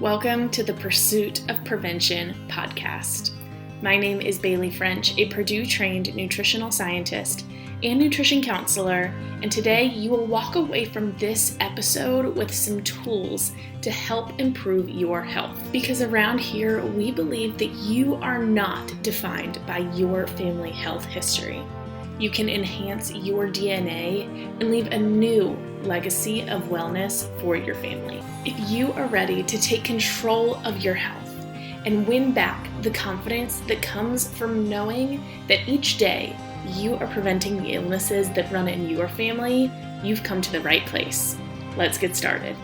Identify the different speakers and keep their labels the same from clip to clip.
Speaker 1: Welcome to the Pursuit of Prevention podcast. My name is Bailey French, a Purdue-trained nutritional scientist and nutrition counselor, and today you will walk away from this episode with some tools to help improve your health. Because around here, we believe that you are not defined by your family health history. You can enhance your DNA and leave a new legacy of wellness for your family. If you are ready to take control of your health and win back the confidence that comes from knowing that each day you are preventing the illnesses that run in your family, you've come to the right place. Let's get started.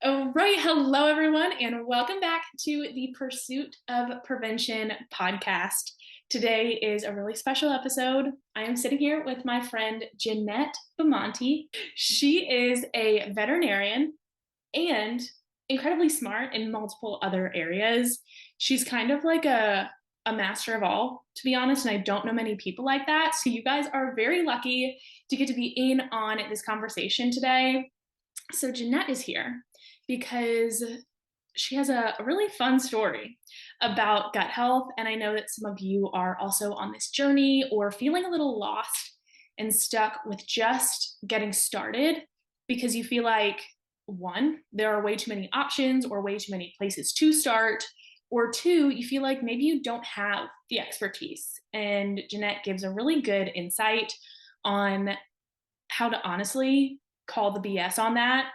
Speaker 1: All right, hello everyone, and welcome back to the Pursuit of Prevention podcast. Today is a really special episode. I am sitting here with my friend Jeannette Bimonte. She is a veterinarian and incredibly smart in multiple other areas. She's kind of like a master of all, to be honest, and I don't know many people like that. So you guys are very lucky to get to be in on this conversation today. So Jeannette is here because she has a really fun story about gut health, and I know that some of you are also on this journey or feeling a little lost and stuck with just getting started because you feel like, one, there are way too many options or way too many places to start, or two, you feel like maybe you don't have the expertise. And Jeannette gives a really good insight on how to honestly call the BS on that,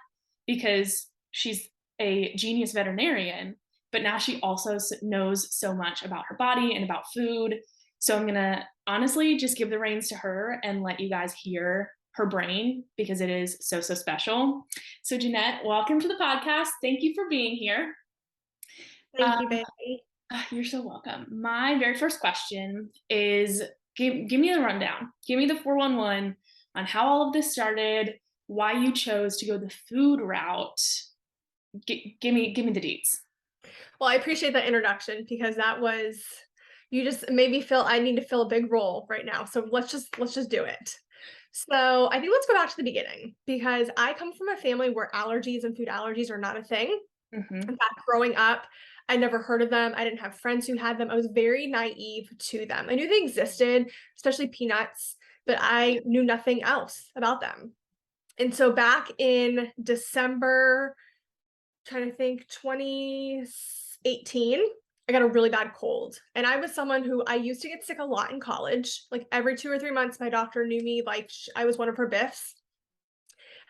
Speaker 1: because she's a genius veterinarian, but now she also knows so much about her body and about food. So I'm going to honestly just give the reins to her and let you guys hear her brain because it is so special. So Jeannette, welcome to the podcast. Thank you for being here.
Speaker 2: Thank you, Bailey.
Speaker 1: You're so welcome. My very first question is, give me the rundown. Give me the 411 on how all of this started, why you chose to go the food route. Give me the deets.
Speaker 2: Well, I appreciate that introduction because you just made me feel I need to fill a big role right now. So let's just do it. So I think let's go back to the beginning because I come from a family where allergies and food allergies are not a thing.
Speaker 1: Mm-hmm.
Speaker 2: In fact, growing up, I never heard of them. I didn't have friends who had them. I was very naive to them. I knew they existed, especially peanuts, but I knew nothing else about them. And so back in December, trying to think, 2018, I got a really bad cold. And I was someone who I used to get sick a lot in college. Like every 2 or 3 months, my doctor knew me like I was one of her biffs.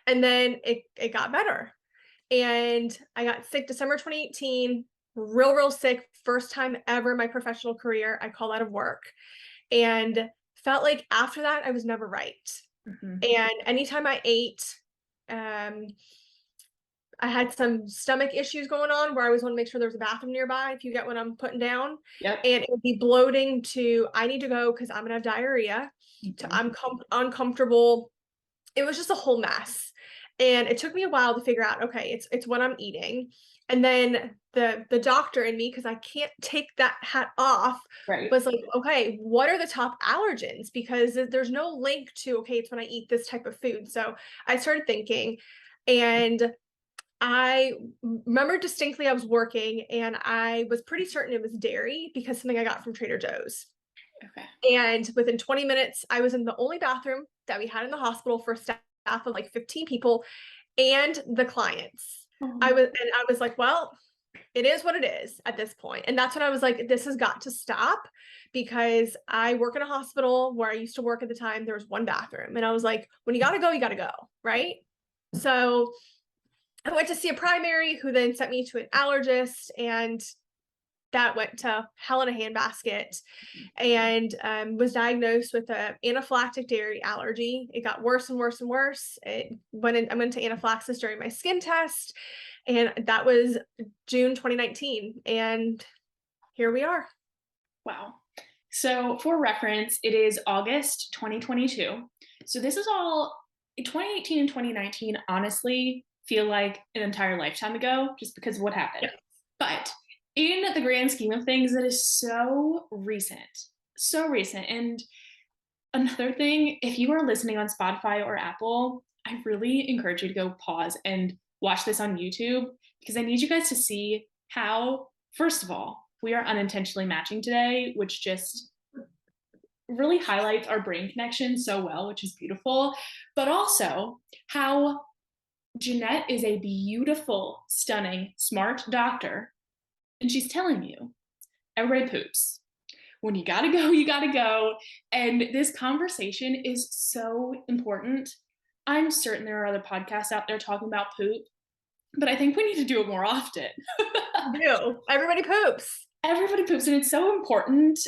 Speaker 2: And then it got better. And I got sick December 2018, real sick, first time ever in my professional career. I called out of work and felt like after that, I was never right.
Speaker 1: Mm-hmm.
Speaker 2: And anytime I ate, I had some stomach issues going on where I always want to make sure there's a bathroom nearby, if you get what I'm putting down.
Speaker 1: Yep.
Speaker 2: And it would be bloating to, I need to go because I'm going to have diarrhea, to I'm uncomfortable. It was just a whole mess. And it took me a while to figure out, okay, it's what I'm eating. And then the doctor in me, because I can't take that hat off,
Speaker 1: Right.
Speaker 2: was like, okay, what are the top allergens? Because there's no link to, okay, it's when I eat this type of food. So I started thinking, and I remember distinctly I was working and I was pretty certain it was dairy because something I got from Trader Joe's.
Speaker 1: Okay.
Speaker 2: And within 20 minutes, I was in the only bathroom that we had in the hospital for a staff of like 15 people and the clients.
Speaker 1: Mm-hmm.
Speaker 2: I was like, well, it is what it is at this point. And that's when I was like, this has got to stop because I work in a hospital where I used to work at the time. There was one bathroom. And I was like, when you got to go, right? So I went to see a primary who then sent me to an allergist, and that went to hell in a handbasket, and was diagnosed with an anaphylactic dairy allergy. It got worse and worse and worse. I went into anaphylaxis during my skin test, and that was June 2019, and here we are.
Speaker 1: Wow. So for reference, it is August 2022. So this is all 2018 and 2019, honestly, feel like an entire lifetime ago just because of what happened.
Speaker 2: Yeah.
Speaker 1: But in the grand scheme of things, that is so recent. So recent. And another thing, if you are listening on Spotify or Apple, I really encourage you to go pause and watch this on YouTube because I need you guys to see how, first of all, we are unintentionally matching today, which just really highlights our brain connection so well, which is beautiful, but also how Jeannette is a beautiful, stunning, smart doctor, and she's telling you everybody poops. When you gotta go, you gotta go. And this conversation is so important. I'm certain there are other podcasts out there talking about poop, but I think we need to do it more often.
Speaker 2: We do. Everybody poops.
Speaker 1: Everybody poops, and it's so important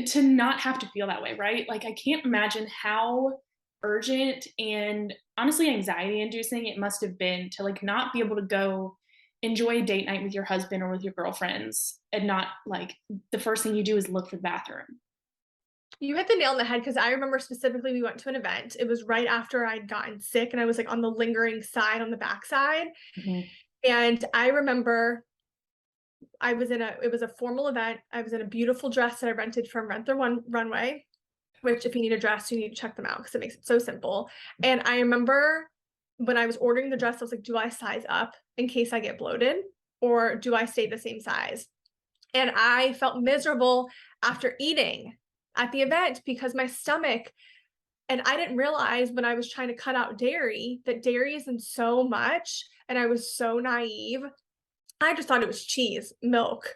Speaker 1: to not have to feel that way, right? Like, I can't imagine how urgent and honestly anxiety inducing it must have been to like not be able to go enjoy a date night with your husband or with your girlfriends and not like the first thing you do is look for the bathroom.
Speaker 2: You hit the nail on the head because I remember specifically we went to an event. It was right after I'd gotten sick and I was like on the lingering side on the backside.
Speaker 1: Mhm.
Speaker 2: And I remember it was a formal event. I was in a beautiful dress that I rented from Rent Their One Runway, which if you need a dress, you need to check them out because it makes it so simple. And I remember when I was ordering the dress, I was like, do I size up in case I get bloated or do I stay the same size? And I felt miserable after eating at the event because my stomach, and I didn't realize when I was trying to cut out dairy that dairy isn't so much. And I was so naive. I just thought it was cheese, milk,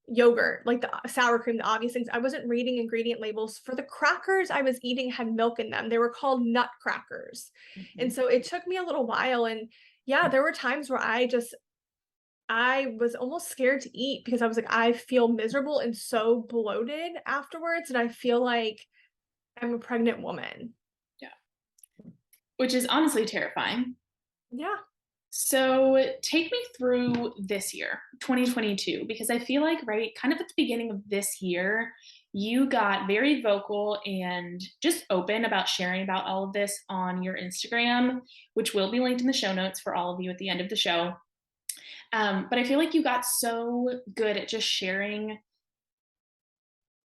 Speaker 2: yogurt, like the sour cream, the obvious things. I wasn't reading ingredient labels. For the crackers I was eating had milk in them. They were called nut crackers. And
Speaker 1: Mhm.
Speaker 2: so it took me a little while. And yeah, there were times where I was almost scared to eat because I was like, I feel miserable and so bloated afterwards. And I feel like I'm a pregnant woman.
Speaker 1: Yeah. Which is honestly terrifying.
Speaker 2: Yeah.
Speaker 1: So take me through this year, 2022, because I feel like, right, kind of at the beginning of this year, you got very vocal and just open about sharing about all of this on your Instagram, which will be linked in the show notes for all of you at the end of the show. But I feel like you got so good at just sharing,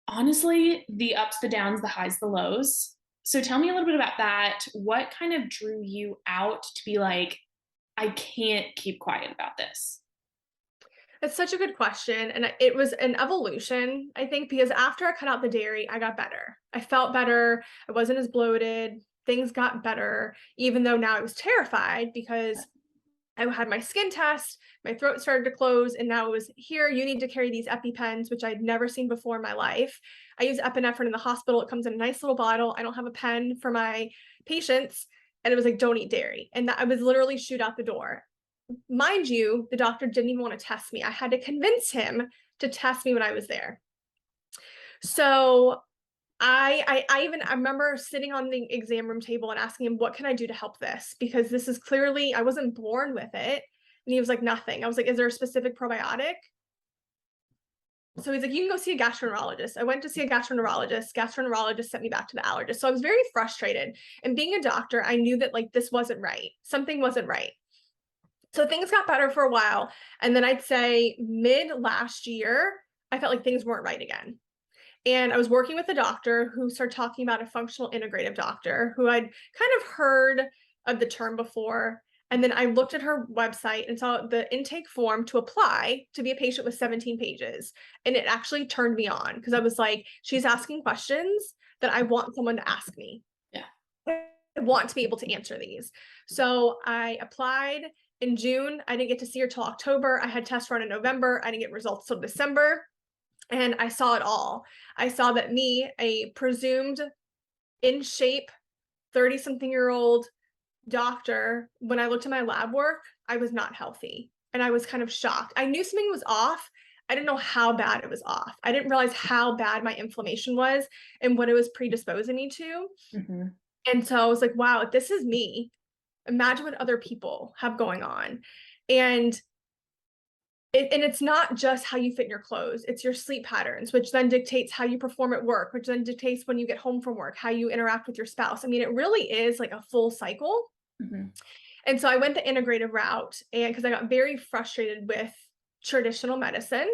Speaker 1: honestly, the ups, the downs, the highs, the lows. So tell me a little bit about that. What kind of drew you out to be like, I can't keep quiet about this?
Speaker 2: It's such a good question. And it was an evolution, I think, because after I cut out the dairy, I got better. I felt better. I wasn't as bloated. Things got better, even though now I was terrified because I had my skin test, my throat started to close, and now it was here, you need to carry these EpiPens, which I'd never seen before in my life. I use epinephrine in the hospital. It comes in a nice little bottle. I don't have a pen for my patients. And it was like, don't eat dairy. And that I was literally shoot out the door. Mind you, the doctor didn't even want to test me. I had to convince him to test me when I was there. So I remember sitting on the exam room table and asking him, what can I do to help this? Because this is clearly, I wasn't born with it. And he was like, nothing. I was like, is there a specific probiotic? So he's like, you can go see a gastroenterologist. I went to see a gastroenterologist. Gastroenterologist sent me back to the allergist. So I was very frustrated. And being a doctor, I knew that like this wasn't right. Something wasn't right. So things got better for a while. And then I'd say mid last year, I felt like things weren't right again. And I was working with a doctor who started talking about a functional integrative doctor who I'd kind of heard of the term before. And then I looked at her website and saw the intake form to apply to be a patient with 17 pages. And it actually turned me on because I was like, she's asking questions that I want someone to ask me.
Speaker 1: Yeah.
Speaker 2: I want to be able to answer these. So I applied in June. I didn't get to see her till October. I had tests run in November. I didn't get results till December. And I saw it all. I saw that me, a presumed in shape 30-something-year-old doctor, when I looked at my lab work, I was not healthy. And I was kind of shocked. I knew something was off. I didn't know how bad it was off. I didn't realize how bad my inflammation was and what it was predisposing me to.
Speaker 1: Mhm.
Speaker 2: And so I was like, wow, if this is me, imagine what other people have going on. And it's not just how you fit in your clothes, it's your sleep patterns, which then dictates how you perform at work, which then dictates when you get home from work, how you interact with your spouse. I mean, it really is like a full cycle.
Speaker 1: Mhm.
Speaker 2: And so I went the integrative route, and because I got very frustrated with traditional medicine.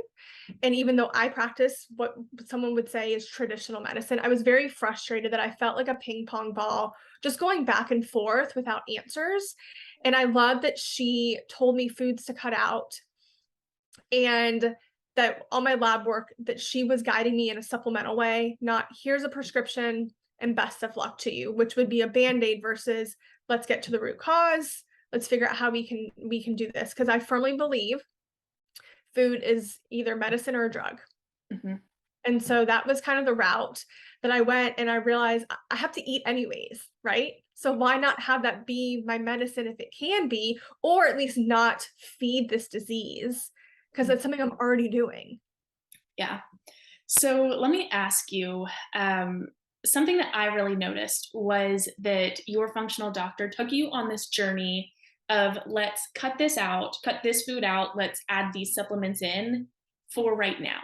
Speaker 2: And even though I practice what someone would say is traditional medicine, I was very frustrated that I felt like a ping pong ball just going back and forth without answers. And I love that she told me foods to cut out, and that all my lab work, that she was guiding me in a supplemental way, not here's a prescription and best of luck to you, which would be a band-aid versus let's get to the root cause. Let's figure out how we can do this. Because I firmly believe food is either medicine or a drug.
Speaker 1: Hmm.
Speaker 2: And so that was kind of the route that I went, and I realized I have to eat anyways, right? So why not have that be my medicine if it can be, or at least not feed this disease? Because that's something I'm already doing.
Speaker 1: Yeah. So let me ask you, something that I really noticed was that your functional doctor took you on this journey of let's cut this out, cut this food out, let's add these supplements in for right now.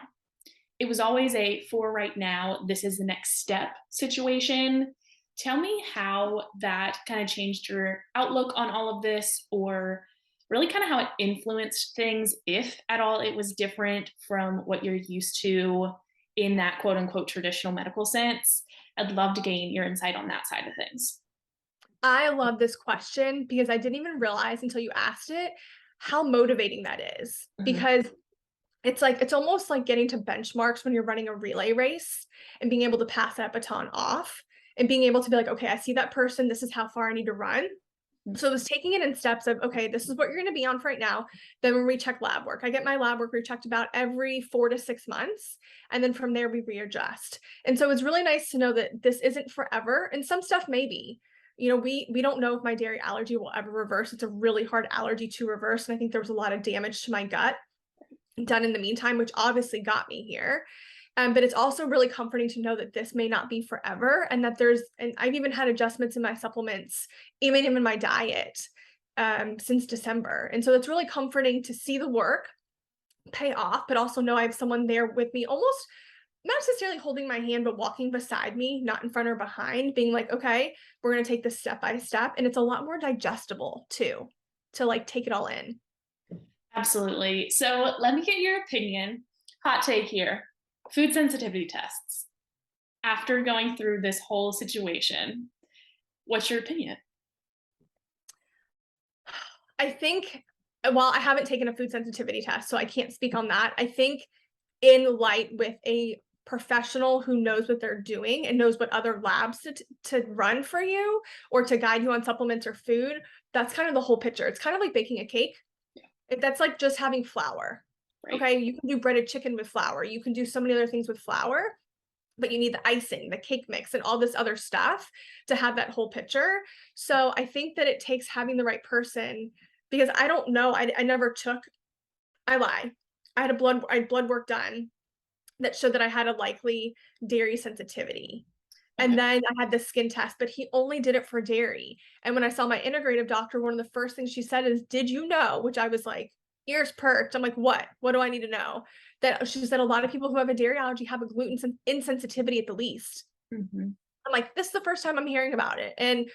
Speaker 1: It was always a for right now, this is the next step situation. Tell me how that kind of changed your outlook on all of this, or really kind of how it influenced things, if at all it was different from what you're used to in that quote unquote traditional medical sense. I'd love to gain your insight on that side of things.
Speaker 2: I love this question because I didn't even realize until you asked it how motivating that is.
Speaker 1: Mhm.
Speaker 2: Because it's almost like getting to benchmarks when you're running a relay race and being able to pass that baton off and being able to be like, okay, I see that person. This is how far I need to run. So it was taking it in steps of, okay, this is what you're going to be on for right now. Then when we check lab work, I get my lab work rechecked about every 4 to 6 months. And then from there, we readjust. And so it's really nice to know that this isn't forever. And some stuff maybe, we don't know if my dairy allergy will ever reverse. It's a really hard allergy to reverse. And I think there was a lot of damage to my gut done in the meantime, which obviously got me here. But it's also really comforting to know that this may not be forever, and that and I've even had adjustments in my supplements, even in my diet, since December. And so it's really comforting to see the work pay off, but also know I have someone there with me, almost not necessarily holding my hand, but walking beside me, not in front or behind, being like, okay, we're going to take this step by step. And it's a lot more digestible too, to like take it all in.
Speaker 1: Absolutely. So let me get your opinion. Hot take here. Food sensitivity tests. After going through this whole situation, what's your opinion?
Speaker 2: I think, while I haven't taken a food sensitivity test, so I can't speak on that. I think in light with a professional who knows what they're doing and knows what other labs to run for you or to guide you on supplements or food, that's kind of the whole picture. It's kind of like baking a cake. That's like just having flour.
Speaker 1: Right.
Speaker 2: Okay, you can do breaded chicken with flour. You can do so many other things with flour, but you need the icing, the cake mix, and all this other stuff to have that whole picture. So I think that it takes having the right person, because I don't know. I never took, I lie. I had blood work done that showed that I had a likely dairy sensitivity. And
Speaker 1: Okay.
Speaker 2: then I had the skin test, but he only did it for dairy. And when I saw my integrative doctor, one of the first things she said is, "Did you know?" Which I was like, ears perked. I'm like, "What? What do I need to know?" That she said a lot of people who have a dairy allergy have a gluten insensitivity at the least.
Speaker 1: Mhm.
Speaker 2: I'm like, this is the first time I'm hearing about it. And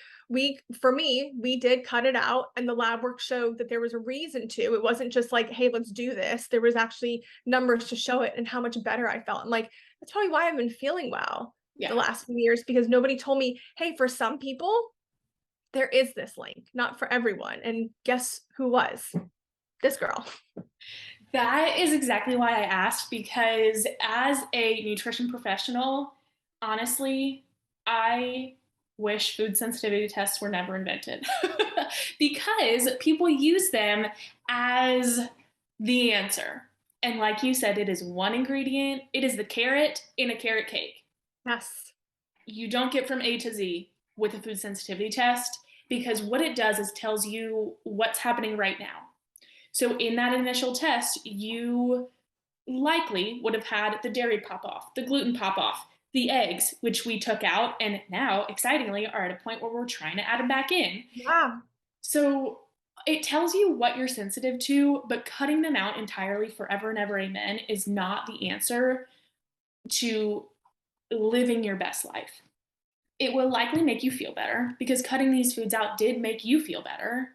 Speaker 2: for me, we did cut it out, and the lab work showed that there was a reason to. It wasn't just like, hey, let's do this. There was actually numbers to show it and how much better I felt. I'm like, that's probably why I've been feeling well the
Speaker 1: Yeah.
Speaker 2: last few years, because nobody told me, hey, for some people, there is this link, not for everyone. And guess who was? This girl.
Speaker 1: That is exactly why I asked, because as a nutrition professional, honestly, I wish food sensitivity tests were never invented because people use them as the answer. And like you said, it is one ingredient, it is the carrot in a carrot cake.
Speaker 2: Yes.
Speaker 1: You don't get from A to Z with a food sensitivity test, because what it does is tells you what's happening right now. So in that initial test, you likely would have had the dairy pop off, the gluten pop off, the eggs, which we took out, and now, excitingly, are at a point where we're trying to add them back in.
Speaker 2: Yeah.
Speaker 1: So it tells you what you're sensitive to, but cutting them out entirely forever and ever, amen, is not the answer to living your best life. It will likely make you feel better because cutting these foods out did make you feel better.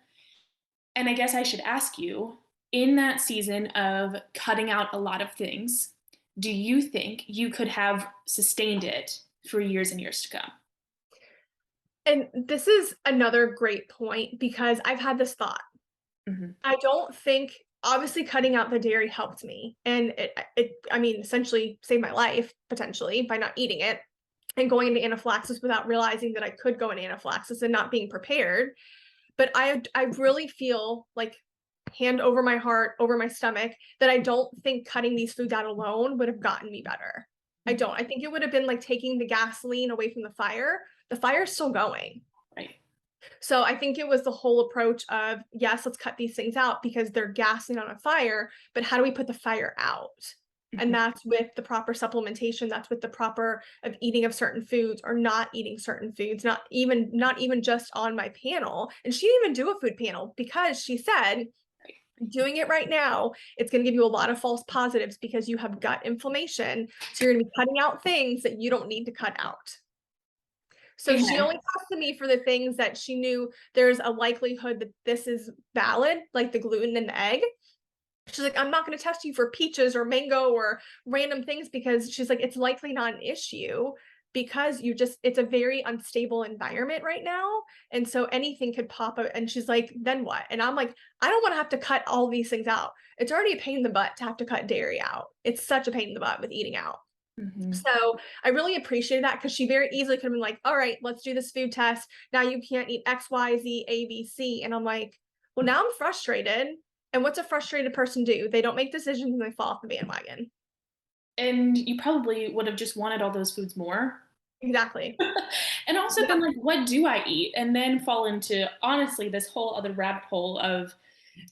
Speaker 1: And I guess I should ask you, in that season of cutting out a lot of things, do you think you could have sustained it for years and years to come?
Speaker 2: And this is another great point because I've had this thought.
Speaker 1: Mhm.
Speaker 2: I don't think obviously cutting out the dairy helped me, and I mean, essentially saved my life potentially by not eating it and going into anaphylaxis without realizing that I could go into anaphylaxis and not being prepared. But I really feel like, hand over my heart, over my stomach, that I don't think cutting these foods out alone would have gotten me better. I
Speaker 1: Mhm.
Speaker 2: don't. I think it would have been like taking the gasoline away from the fire. The fire's still going.
Speaker 1: Right.
Speaker 2: So I think it was the whole approach of, yes, let's cut these things out because they're gassing on a fire, but how do we put the fire out? And
Speaker 1: Mhm.
Speaker 2: that's with the proper supplementation, that's with the proper of eating of certain foods or not eating certain foods, not even just on my panel. And she didn't even do a food panel because she said,
Speaker 1: Right.
Speaker 2: doing it right now, it's going to give you a lot of false positives because you have gut inflammation. So you're going to be cutting out things that you don't need to cut out. So she
Speaker 1: Amen.
Speaker 2: only tested me for the things that she knew there's a likelihood that this is valid, like the gluten in the egg. She's like, I'm not going to test you for peaches or mango or random things because she's like, it's likely not an issue because it's a very unstable environment right now. And so anything could pop up. And she's like, then what? And I'm like, I don't want to have to cut all these things out. It's already a pain in the butt to have to cut dairy out. It's such a pain in the butt with eating out.
Speaker 1: Mhm.
Speaker 2: So I really appreciated that because she very easily could have been like, all right, let's do this food test. Now you can't eat X, Y, Z, A, B, C. And I'm like, well, now I'm frustrated. And what's a frustrated person do? They don't make decisions and they fall off the bandwagon.
Speaker 1: And you probably would have just wanted all those foods more.
Speaker 2: Exactly.
Speaker 1: And also
Speaker 2: Yeah.
Speaker 1: been like, what do I eat? And then fall into, honestly, this whole other rabbit hole of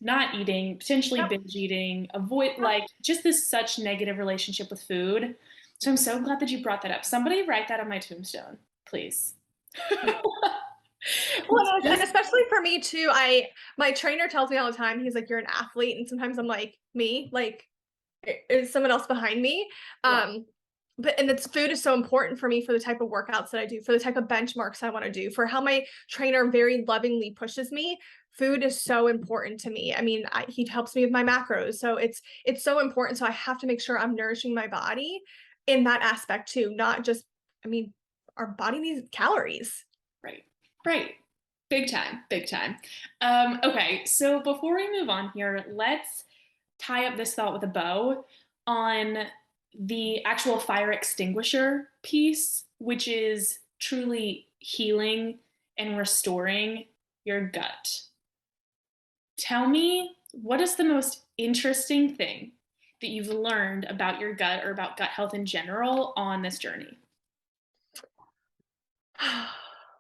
Speaker 1: not eating, potentially
Speaker 2: Yep.
Speaker 1: binge eating, avoid
Speaker 2: Yep.
Speaker 1: like just this such negative relationship with food. So I'm so glad that you brought that up. Somebody write that on my tombstone, please.
Speaker 2: Well, and
Speaker 1: Just
Speaker 2: especially for me too, my trainer tells me all the time, he's like, you're an athlete. And sometimes I'm like, me, like, is someone else behind me?
Speaker 1: yeah.
Speaker 2: But and it's food is so important for me for the type of workouts that I do, for the type of benchmarks I want to do, for how my trainer very lovingly pushes me. Food is so important to me. I mean, he helps me with my macros, so it's so important. So I have to make sure I'm nourishing my body in that aspect too, not just. I mean, our body needs calories.
Speaker 1: Right. Right. Big time. Big time. Okay. So before we move on here, let's tie up this thought with a bow on the actual fire extinguisher piece, which is truly healing and restoring your gut. Tell me, what is the most interesting thing that you've learned about your gut or about gut health in general on this journey?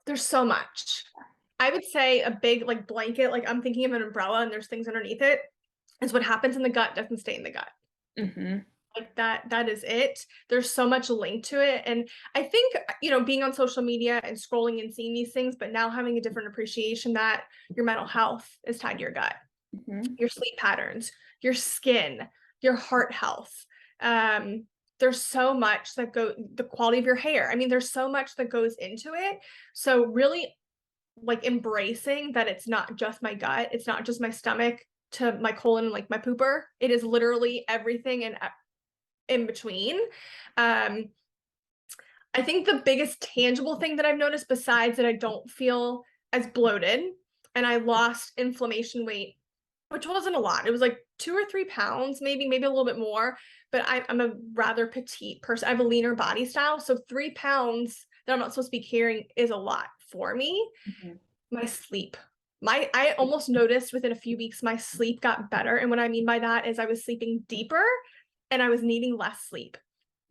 Speaker 2: There's so much. I would say a big like blanket, like I'm thinking of an umbrella and there's things underneath it, is what happens in the gut doesn't stay in the gut.
Speaker 1: Mm-hmm.
Speaker 2: Like that is it. There's so much linked to it. And I think, being on social media and scrolling and seeing these things, but now having a different appreciation that your mental health is tied to your gut,
Speaker 1: Mm-hmm.
Speaker 2: your sleep patterns, your skin, your heart health. Um, there's so much the quality of your hair. I mean, there's so much that goes into it. So really like embracing that it's not just my gut, it's not just my stomach to my colon and like my pooper. It is literally everything and in between. Um, I think the biggest tangible thing that I've noticed, besides that I don't feel as bloated and I lost inflammation weight, which wasn't a lot. It was like 2 or 3 pounds, maybe a little bit more. But I'm a rather petite person. I have a leaner body style. So 3 pounds that I'm not supposed to be carrying is a lot for me.
Speaker 1: Mm-hmm.
Speaker 2: My sleep. I almost noticed within a few weeks my sleep got better. And what I mean by that is I was sleeping deeper and I was needing less sleep.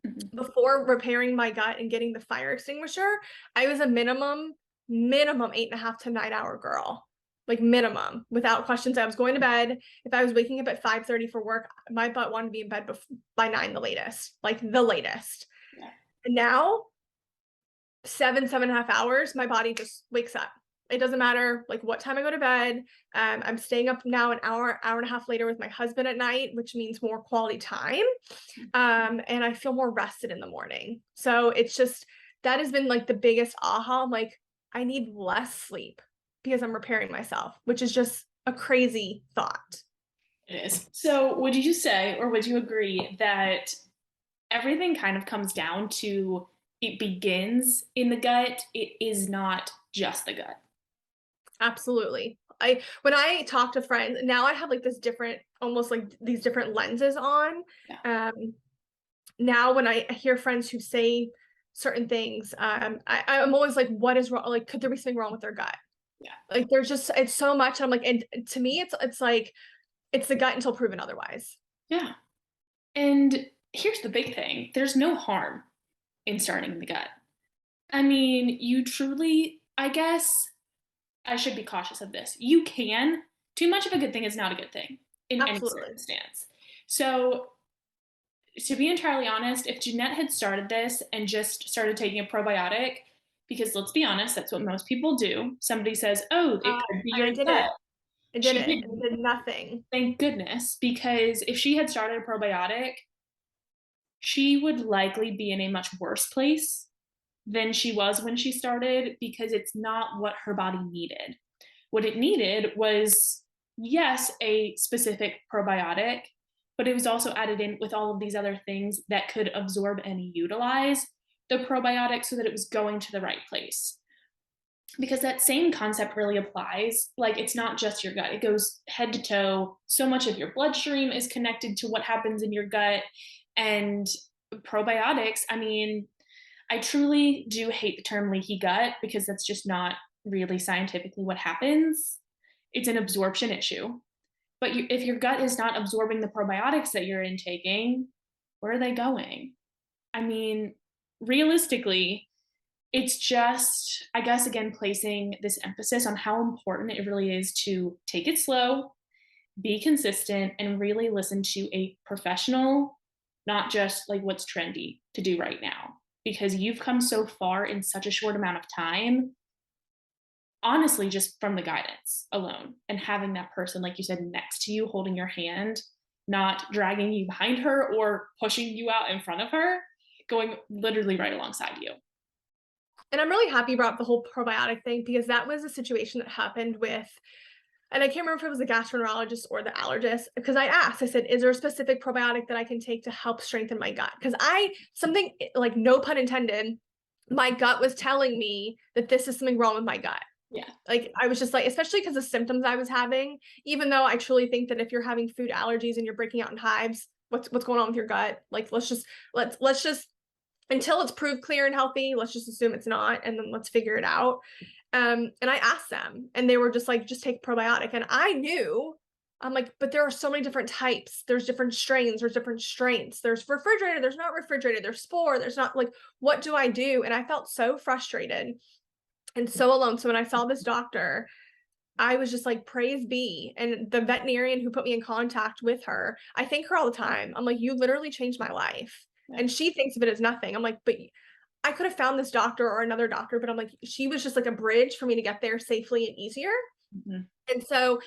Speaker 1: Mm-hmm.
Speaker 2: Before repairing my gut and getting the fire extinguisher, I was a minimum 8.5 to 9 hour girl. Like minimum, without questions. I was going to bed. If I was waking up at 5:30 for work, my butt wanted to be in bed by 9 the latest, like the latest.
Speaker 1: Yeah.
Speaker 2: And now 7.5 hours, my body just wakes up. It doesn't matter like what time I go to bed. I'm staying up now an hour and a half later with my husband at night, which means more quality time. And I feel more rested in the morning. So it's just that has been like the biggest aha. I'm like, I need less sleep because I'm repairing myself, which is just a crazy thought.
Speaker 1: It is. So, would you say, or would you agree that everything kind of comes down to it begins in the gut? It is not just the gut.
Speaker 2: Absolutely. When I talk to friends, now I have like this different, almost like these different lenses on.
Speaker 1: Yeah.
Speaker 2: Um, Now when I hear friends who say certain things, I'm always like, what is wrong? Like, could there be something wrong with their gut?
Speaker 1: Yeah.
Speaker 2: Like, there's just it's so much. I'm like, and to me, it's like it's the gut until proven otherwise.
Speaker 1: Yeah. And here's the big thing. There's no harm in starting in the gut. I mean, you truly, I guess I should be cautious of this. You can, too much of a good thing is not a good thing in any
Speaker 2: Absolutely.
Speaker 1: circumstance. So, to be entirely honest, if Jeannette had started this and just started taking a probiotic, because let's be honest, that's what most people do. Somebody says, oh, it could be
Speaker 2: And
Speaker 1: your
Speaker 2: I did
Speaker 1: gut.
Speaker 2: it. I did
Speaker 1: She
Speaker 2: it.
Speaker 1: didn't.
Speaker 2: I did nothing.
Speaker 1: Thank goodness, because if she had started a probiotic, she would likely be in a much worse place than she was when she started because it's not what her body needed. What it needed was, yes, a specific probiotic, but it was also added in with all of these other things that could absorb and utilize the probiotic so that it was going to the right place. Because that same concept really applies. Like, it's not just your gut, it goes head to toe. So much of your bloodstream is connected to what happens in your gut. And probiotics, I mean, I truly do hate the term leaky gut because that's just not really scientifically what happens. It's an absorption issue. But if your gut is not absorbing the probiotics that you're intaking, where are they going? I mean, realistically, it's just, I guess, again, placing this emphasis on how important it really is to take it slow, be consistent, and really listen to a professional, not just like what's trendy to do right now. Because you've come so far in such a short amount of time, honestly, just from the guidance alone and having that person, like you said, next to you, holding your hand, not dragging you behind her or pushing you out in front of her, going literally right alongside you.
Speaker 2: And I'm really happy you brought up the whole probiotic thing because that was a situation that happened with, and I can't remember if it was the gastroenterologist or the allergist, because I asked, I said, is there a specific probiotic that I can take to help strengthen my gut? Because something like, no pun intended, my gut was telling me that this is something wrong with my gut.
Speaker 1: Yeah.
Speaker 2: Like, I was just like, especially because the symptoms I was having, even though I truly think that if you're having food allergies and you're breaking out in hives, what's going on with your gut? Like, let's just until it's proved clear and healthy, let's just assume it's not, and then let's figure it out. And I asked them, and they were just like, just take probiotic. And I knew, I'm like, but there are so many different types. There's different strains, there's different strengths. There's refrigerated, there's not refrigerated, there's spore, there's not, like, what do I do? And I felt so frustrated and so alone. So when I saw this doctor, I was just like, praise be. And the veterinarian who put me in contact with her, I thank her all the time. I'm like, you literally changed my life.
Speaker 1: Yeah.
Speaker 2: And she thinks of it as nothing. I'm like, but I could have found this doctor or another doctor, but I'm like, she was just like a bridge for me to get there safely and easier.
Speaker 1: Mm-hmm.
Speaker 2: And so,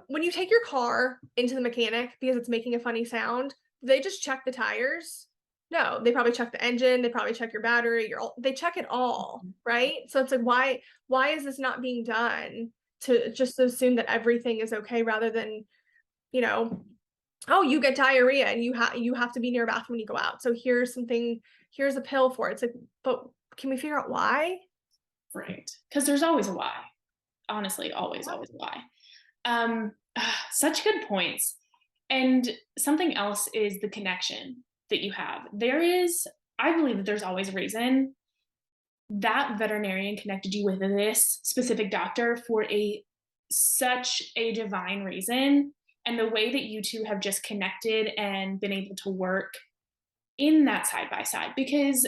Speaker 2: when you take your car into the mechanic because it's making a funny sound, they just check the tires. No, they probably check the engine, they probably check your battery, they check it all, right? So it's like, why is this not being done to just assume that everything is okay rather than, you know, oh, you get diarrhea and you have to be near a bathroom when you go out. So here's a pill for it. It's like, but can we figure out why?
Speaker 1: Right. Because there's always a why. Honestly, always, always a why. Such good points. And something else is the connection that you have. I believe that there's always a reason that veterinarian connected you with this specific doctor for such a divine reason. And the way that you two have just connected and been able to work in that side by side, because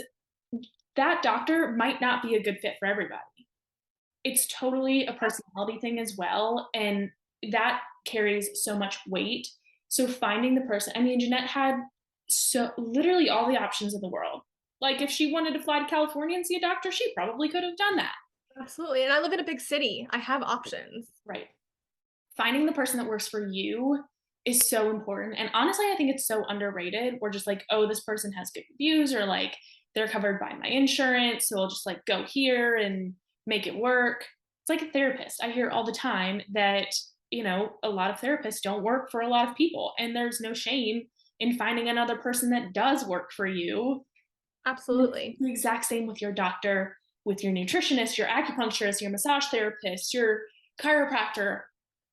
Speaker 1: that doctor might not be a good fit for everybody. It's totally a personality thing as well, and that carries so much weight. So finding the person, I mean, Jeannette had so literally all the options in the world. Like, if she wanted to fly to California and see a doctor, she probably could have done that.
Speaker 2: Absolutely. And I live in a big city. I have options.
Speaker 1: Right. Finding the person that works for you is so important. And honestly, I think it's so underrated. We're just like, oh, this person has good reviews, or like they're covered by my insurance, so I'll just like go here and make it work. It's like a therapist. I hear all the time that, a lot of therapists don't work for a lot of people, and there's no shame in finding another person that does work for you.
Speaker 2: Absolutely.
Speaker 1: The exact same with your doctor. with your nutritionist, your acupuncturist, your massage therapist, your chiropractor,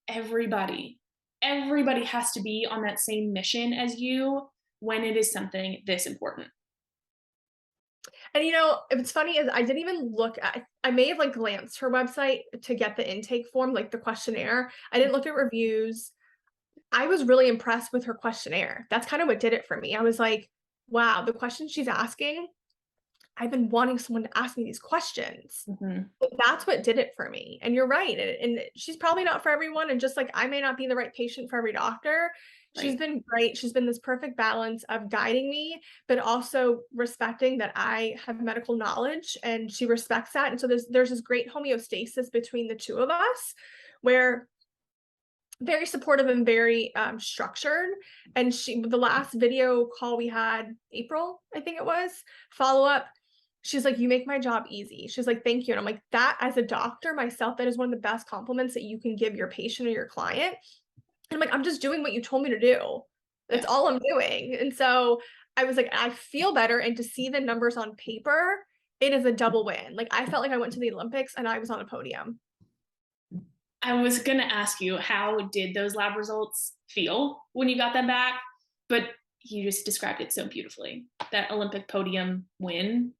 Speaker 1: everybody, everybody has to be on that same mission as you when it is something this important.
Speaker 2: And it's funny is I didn't even look at I may have like glanced her website to get the intake form, like the questionnaire. I didn't look at reviews. I was really impressed with her questionnaire. That's kind of what did it for me. I was like, wow, the questions she's asking, I've been wanting someone to ask me these questions.
Speaker 1: Mhm.
Speaker 2: But that's what did it for me. And you're right. And she's probably not for everyone. And just like I may not be the right patient for every doctor, she's
Speaker 1: Right.
Speaker 2: been great. She's been this perfect balance of guiding me, but also respecting that I have medical knowledge and she respects that. And so there's this great homeostasis between the two of us where very supportive and very structured. And the last video call we had, April, I think it was, follow up. She's like, you make my job easy. She's like, thank you. And I'm like, that as a doctor myself, that is one of the best compliments that you can give your patient or your client. And I'm like, I'm just doing what you told me to do. That's
Speaker 1: Yeah.
Speaker 2: all I'm doing. And so I was like, I feel better. And to see the numbers on paper, it is a double win. Like I felt like I went to the Olympics and I was on a podium.
Speaker 1: I was going to ask you, how did those lab results feel when you got them back? But you just described it so beautifully. That Olympic podium win,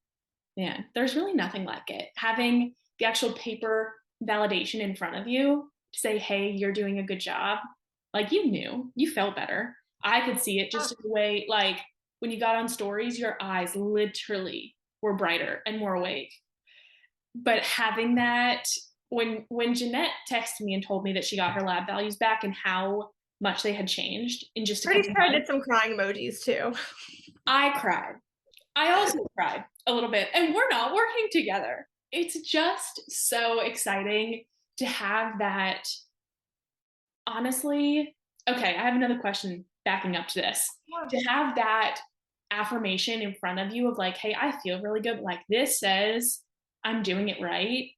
Speaker 1: man, there's really nothing like it. Having the actual paper validation in front of you to say, hey, you're doing a good job. Like you knew, you felt better. I could see it just in the way, like when you got on stories, your eyes literally were brighter and more awake. But having that, when Jeannette texted me and told me that she got her lab values back and how much they had changed in just a
Speaker 2: Pretty
Speaker 1: couple
Speaker 2: sure I did
Speaker 1: months,
Speaker 2: some crying emojis too.
Speaker 1: I cried. I also cried a little bit, and we're not working together. It's just so exciting to have that. Honestly, okay, I have another question backing up to this.
Speaker 2: Yeah.
Speaker 1: To have that affirmation in front of you of like, hey, I feel really good. Like this says I'm doing it right.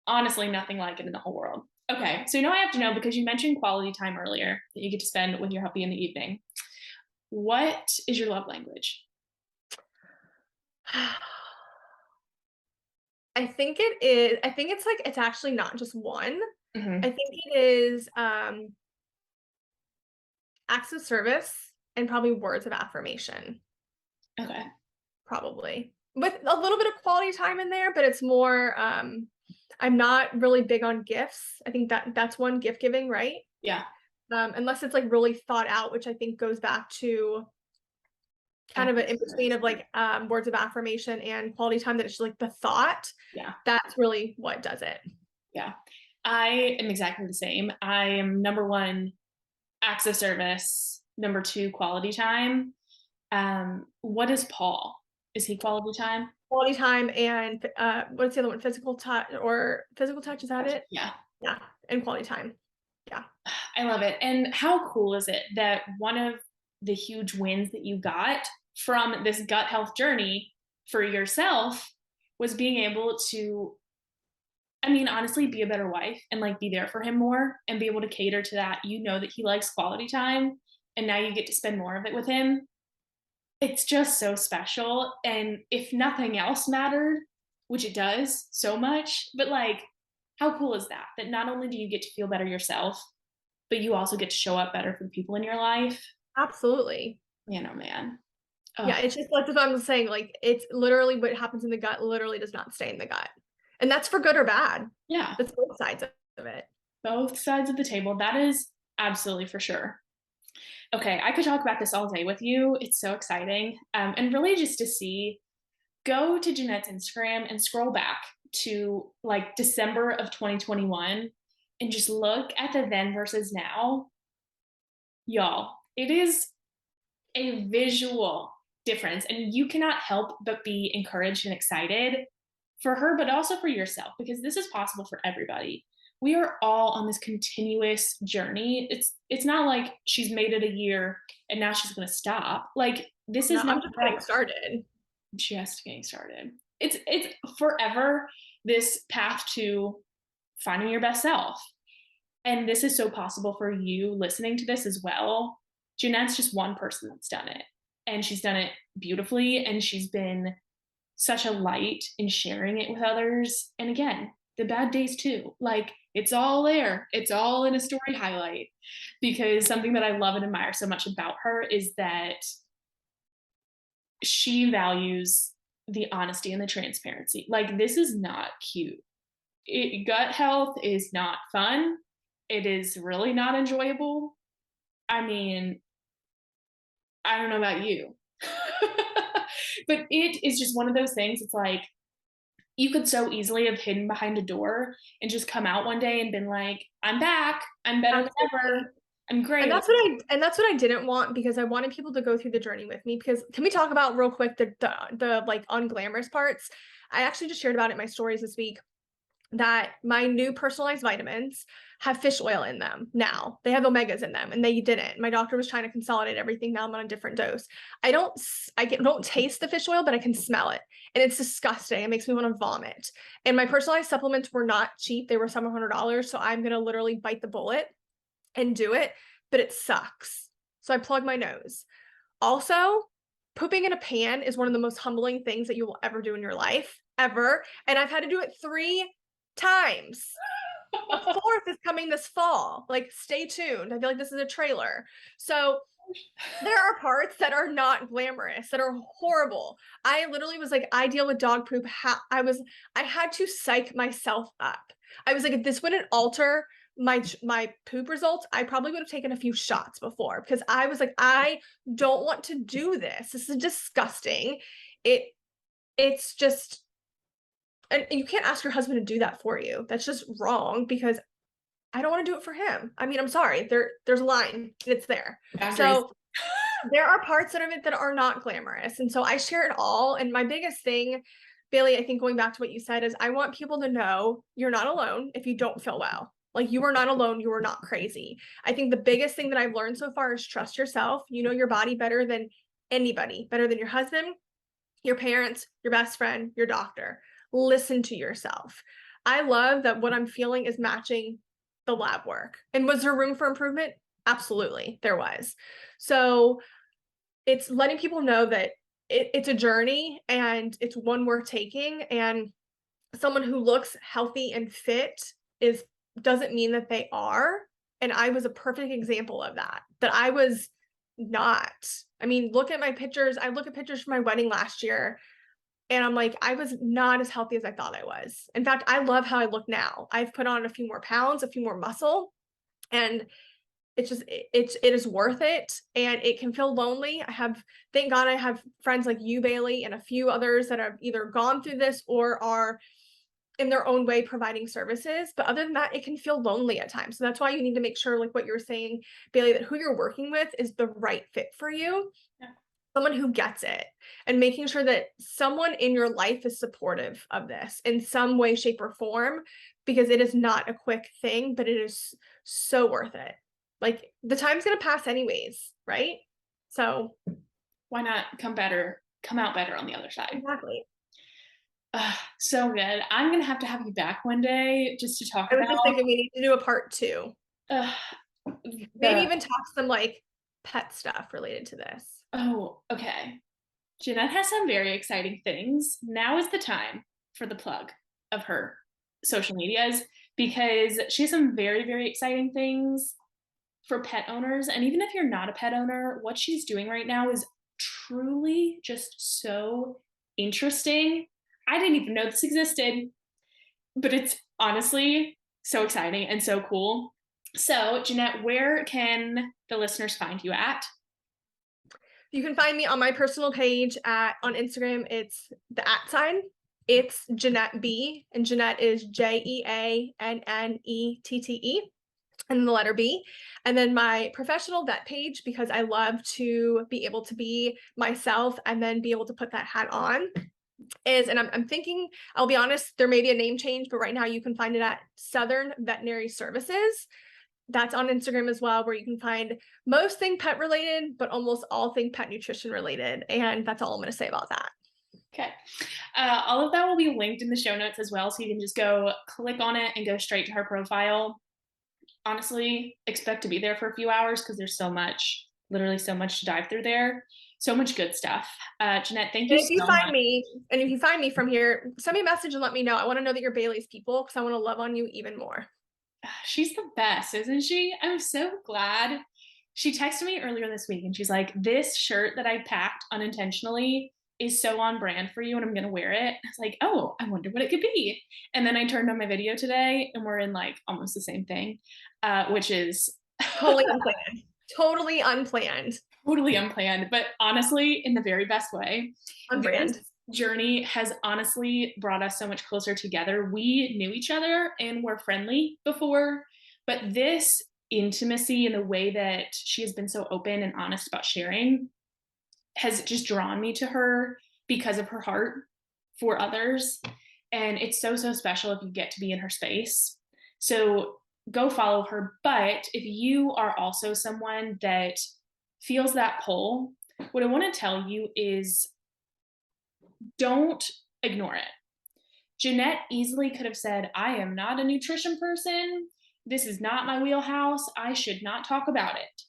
Speaker 1: Honestly, nothing like it in the whole world. Okay, so now I have to know because you mentioned quality time earlier that you get to spend with your hubby in the evening. What is your love language?
Speaker 2: I think it's like it's actually not just one. I
Speaker 1: Mhm.
Speaker 2: think it is acts of service and probably words of affirmation,
Speaker 1: Okay.
Speaker 2: probably. With a little bit of quality time in there, but it's more I'm not really big on gifts. I think that's one, gift giving, right?
Speaker 1: Yeah.
Speaker 2: Unless it's like really thought out, which I think goes back to kind of an in between of like words of affirmation and quality time, that it's just like the thought.
Speaker 1: Yeah.
Speaker 2: That's really what does it.
Speaker 1: Yeah. I am exactly the same. I am number one, acts of service. Number two, quality time. What is Paul? Is he quality time?
Speaker 2: Quality time and what's the other one? Physical touch, is that it?
Speaker 1: Yeah.
Speaker 2: Yeah, and quality time. Yeah.
Speaker 1: I love it. And how cool is it that one of the huge wins that you got from this gut health journey for yourself was being able to, I mean, honestly, be a better wife and like be there for him more and be able to cater to that. You know that he likes quality time and now you get to spend more of it with him. It's just so special. And if nothing else mattered, which it does so much, but like, how cool is that? That not only do you get to feel better yourself, but you also get to show up better for the people in your life.
Speaker 2: Absolutely.
Speaker 1: Man.
Speaker 2: Yeah,
Speaker 1: Oh,
Speaker 2: it's just like what I'm saying, like, it's literally what happens in the gut literally does not stay in the gut, and that's for good or bad.
Speaker 1: yeah.
Speaker 2: That's both sides of it.
Speaker 1: Both sides of the table. That is absolutely for sure. Okay, I could talk about this all day with you. It's so exciting. And really just to see, go to Jeanette's Instagram and scroll back to like December of 2021 and just look at the then versus now. Y'all, it is a visual difference. And you cannot help but be encouraged and excited for her, but also for yourself, because this is possible for everybody. We are all on this continuous journey. It's not like she's made it a year and now she's going to stop. Like this
Speaker 2: No,
Speaker 1: is
Speaker 2: I'm
Speaker 1: not
Speaker 2: just getting
Speaker 1: forever.
Speaker 2: started.
Speaker 1: Just getting started. It's forever this path to finding your best self. And this is so possible for you listening to this as well. Jeanette's just one person that's done it. And she's done it beautifully. And she's been such a light in sharing it with others. And again, the bad days too. Like, it's all there. It's all in a story highlight. Because something that I love and admire so much about her is that she values the honesty and the transparency. Like, this is not cute. Gut health is not fun. It is really not enjoyable. I mean, I don't know about you, but it is just one of those things. It's like, you could so easily have hidden behind a door and just come out one day and been like, I'm back. I'm better than ever. I'm great.
Speaker 2: And that's what I didn't want, because I wanted people to go through the journey with me. Because can we talk about real quick the like unglamorous parts? I actually just shared about it in my stories this week that my new personalized vitamins have fish oil in them now. They have omegas in them, and they didn't. My doctor was trying to consolidate everything. Now I'm on a different dose. I don't taste the fish oil, but I can smell it, and it's disgusting. It makes me want to vomit. And my personalized supplements were not cheap. They were several $100s. So I'm gonna literally bite the bullet and do it, but it sucks. So I plug my nose. Also, pooping in a pan is one of the most humbling things that you will ever do in your life, ever. And I've had to do it 3 times. A 4th is coming this fall. Like, stay tuned. I feel like this is a trailer. So there are parts that are not glamorous, that are horrible. I literally was like, I deal with dog poop. I had to psych myself up. I was like, if this wouldn't alter my poop results, I probably would have taken a few shots before, because I was like, I don't want to do this. This is disgusting. It's just, and you can't ask your husband to do that for you. That's just wrong, because I don't want to do it for him. I mean, I'm sorry. There's a line. It's there.
Speaker 1: Boundaries.
Speaker 2: So there are parts of it that are not glamorous. And so I share it all. And my biggest thing, Bailey, I think going back to what you said, is I want people to know you're not alone if you don't feel well. Like, you are not alone. You are not crazy. I think the biggest thing that I've learned so far is trust yourself. You know your body better than anybody, better than your husband, your parents, your best friend, your doctor. Listen to yourself. I love that what I'm feeling is matching the lab work. And was there room for improvement? Absolutely, there was. So it's letting people know that it's a journey, and it's one worth taking. And someone who looks healthy and fit doesn't mean that they are. And I was a perfect example of that I was not. I mean, look at my pictures. I look at pictures from my wedding last year, and I'm like, I was not as healthy as I thought I was. In fact, I love how I look now. I've put on a few more pounds, a few more muscle, and it's just, it is worth it. And it can feel lonely. Thank God I have friends like you, Bailey, and a few others that have either gone through this or are in their own way providing services. But other than that, it can feel lonely at times. So that's why you need to make sure, like what you're saying, Bailey, that who you're working with is the right fit for you. Yeah. Someone who gets it, and making sure that someone in your life is supportive of this in some way, shape, or form, because it is not a quick thing, but it is so worth it. Like, the time's going to pass anyways, right? So
Speaker 1: why not come out better on the other side?
Speaker 2: Exactly.
Speaker 1: So good. I'm going to have you back one day just to talk
Speaker 2: about. I
Speaker 1: was
Speaker 2: just thinking we need to do a part 2. Maybe even talk some like pet stuff related to this.
Speaker 1: Oh, okay. Jeannette has some very exciting things. Now is the time for the plug of her social medias, because she has some very, very exciting things for pet owners. And even if you're not a pet owner, what she's doing right now is truly just so interesting. I didn't even know this existed, but it's honestly so exciting and so cool. So, Jeannette, where can the listeners find you at?
Speaker 2: You can find me on my personal page on Instagram. It's the @. It's Jeannette B, and Jeannette is JeAnnette, and the letter B. And then my professional vet page, because I love to be able to be myself and then be able to put that hat on, is, and I'm thinking, I'll be honest, there may be a name change, but right now you can find it at Southern Veterinary Services. That's on Instagram as well, where you can find most thing pet related, but almost all thing pet nutrition related. And that's all I'm going to say about that.
Speaker 1: Okay. All of that will be linked in the show notes as well. So you can just go click on it and go straight to her profile. Honestly, expect to be there for a few hours, because there's so much, literally so much to dive through there. So much good stuff. Jeannette, thank you
Speaker 2: And if you
Speaker 1: so
Speaker 2: find
Speaker 1: much.
Speaker 2: me, and if you find me from here, send me a message and let me know. I want to know that you're Bailey's people because I want to love on you even more.
Speaker 1: She's the best, isn't she? I'm so glad. She texted me earlier this week and she's like, this shirt that I packed unintentionally is so on brand for you and I'm going to wear it. I was like, oh, I wonder what it could be. And then I turned on my video today and we're in like almost the same thing, which is
Speaker 2: Totally unplanned. Totally unplanned.
Speaker 1: totally unplanned, but honestly, in the very best way.
Speaker 2: On
Speaker 1: This
Speaker 2: brand.
Speaker 1: journey has honestly brought us so much closer together. We knew each other and were friendly before, but this intimacy and the way that she has been so open and honest about sharing has just drawn me to her because of her heart for others. And it's so, so special if you get to be in her space. So go follow her. But if you are also someone that feels that pull, what I want to tell you is don't ignore it. Jeannette easily could have said, I am not a nutrition person. This is not my wheelhouse. I should not talk about it.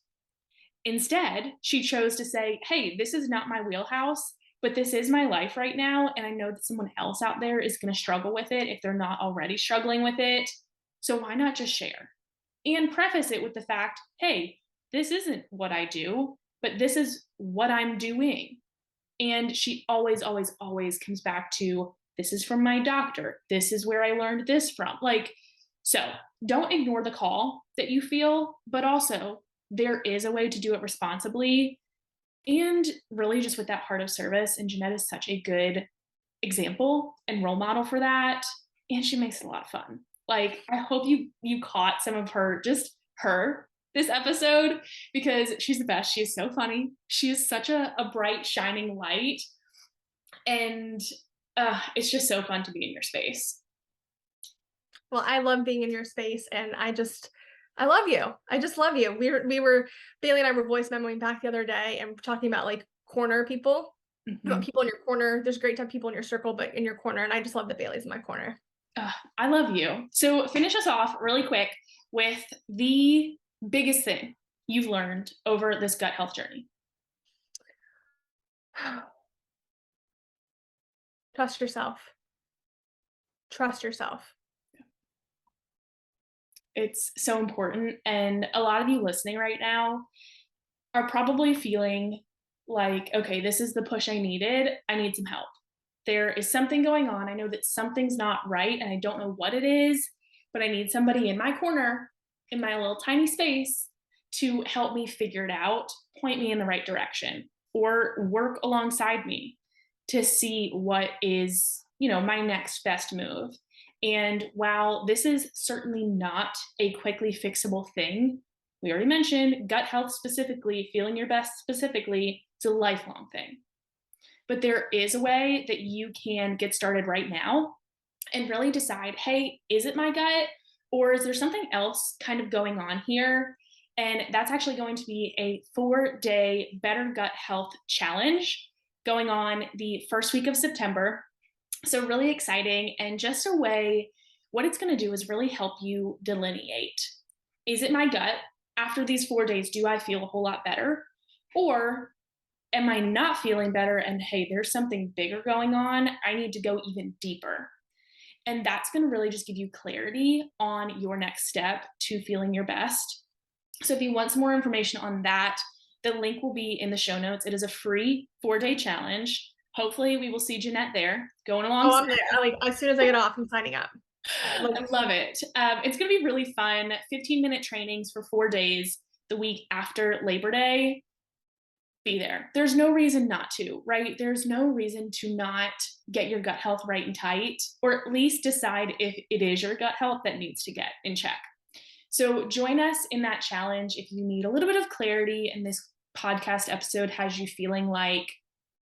Speaker 1: Instead, she chose to say, hey, this is not my wheelhouse, but this is my life right now. And I know that someone else out there is going to struggle with it if they're not already struggling with it. So why not just share? And preface it with the fact, hey, this isn't what I do, but this is what I'm doing. And she always, always, always comes back to, this is from my doctor. This is where I learned this from. Like, so don't ignore the call that you feel, but also there is a way to do it responsibly and really just with that heart of service. And Jeannette is such a good example and role model for that. And she makes it a lot of fun. Like, I hope you caught some of her, just her this episode, because she's the best. She is so funny. She is such a bright, shining light. And it's just so fun to be in your space.
Speaker 2: Well, I love being in your space and I love you. I just love you. We were Bailey and I were voice memoing back the other day and talking about like corner people. You want people in your corner. There's great to have people in your circle, but in your corner. And I just love that Bailey's in my corner.
Speaker 1: I love you. So finish us off really quick with the biggest thing you've learned over this gut health journey.
Speaker 2: Trust yourself. Trust yourself.
Speaker 1: It's so important. And a lot of you listening right now are probably feeling like, okay, this is the push I needed. I need some help. There is something going on. I know that something's not right and I don't know what it is, but I need somebody in my corner, in my little tiny space, to help me figure it out, point me in the right direction, or work alongside me to see what is, my next best move. And while this is certainly not a quickly fixable thing, we already mentioned gut health specifically, feeling your best specifically, it's a lifelong thing. But there is a way that you can get started right now and really decide, hey, is it my gut? Or is there something else kind of going on here? And that's actually going to be a 4-day Better Gut Health Challenge going on the first week of September. So really exciting, and just a way, what it's going to do is really help you delineate. Is it my gut? After these 4 days, do I feel a whole lot better? Or am I not feeling better? And hey, there's something bigger going on. I need to go even deeper. And that's going to really just give you clarity on your next step to feeling your best. So if you want some more information on that, the link will be in the show notes. It is a free 4-day challenge. Hopefully we will see Jeannette there going along.
Speaker 2: Oh, I'm there. Like, as soon as I get off, I'm signing up.
Speaker 1: I love it. It's going to be really fun. 15-minute trainings for 4 days the week after Labor Day. Be there. There's no reason not to, right? There's no reason to not get your gut health right and tight, or at least decide if it is your gut health that needs to get in check. So join us in that challenge if you need a little bit of clarity, and this podcast episode has you feeling like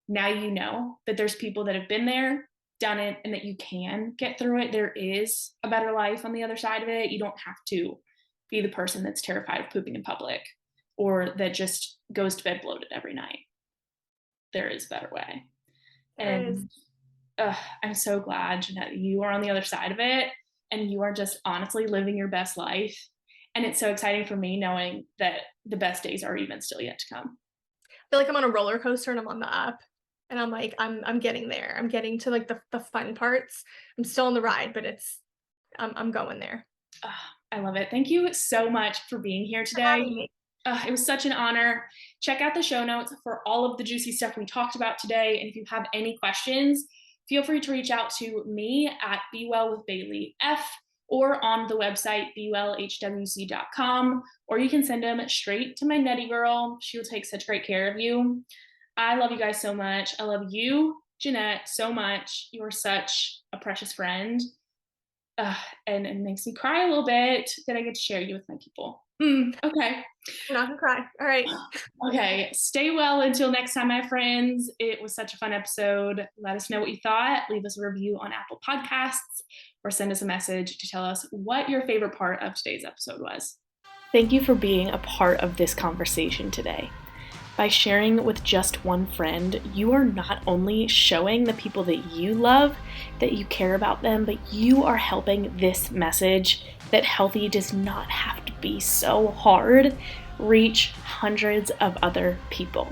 Speaker 1: now you know that there's people that have been there, done it, and that you can get through it. There is a better life on the other side of it. You don't have to be the person that's terrified of pooping in public or that just goes to bed bloated every night. There is a better way. And I'm so glad, Jeannette, you are on the other side of it and you are just honestly living your best life. And it's so exciting for me knowing that the best days are even still yet to come.
Speaker 2: feel like I'm on a roller coaster and I'm on the up. And I'm like, I'm getting there. I'm getting to like the fun parts. I'm still on the ride, but I'm going there.
Speaker 1: I love it. Thank you so much for being here today. It was such an honor. Check out the show notes for all of the juicy stuff we talked about today. And if you have any questions, feel free to reach out to me at BeWellWithBaileyF or on the website bewellhwc.com, or you can send them straight to my Nettie girl. She will take such great care of you. I love you guys so much. I love you, Jeannette, so much. You are such a precious friend. And it makes me cry a little bit that I get to share you with my people. Okay.
Speaker 2: You're not gonna cry. All right.
Speaker 1: Okay. Stay well until next time, my friends. It was such a fun episode. Let us know what you thought. Leave us a review on Apple Podcasts or send us a message to tell us what your favorite part of today's episode was. Thank you for being a part of this conversation today. By sharing with just one friend, you are not only showing the people that you love that you care about them, but you are helping this message that healthy does not have to be so hard reach hundreds of other people.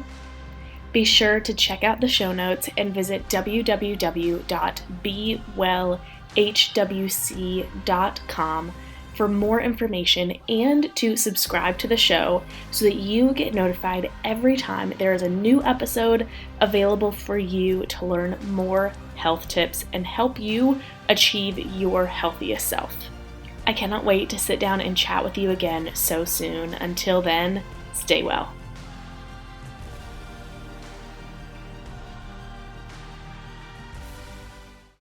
Speaker 1: Be sure to check out the show notes and visit www.bewellhwc.com for more information and to subscribe to the show so that you get notified every time there is a new episode available for you to learn more health tips and help you achieve your healthiest self. I cannot wait to sit down and chat with you again so soon. Until then, stay well.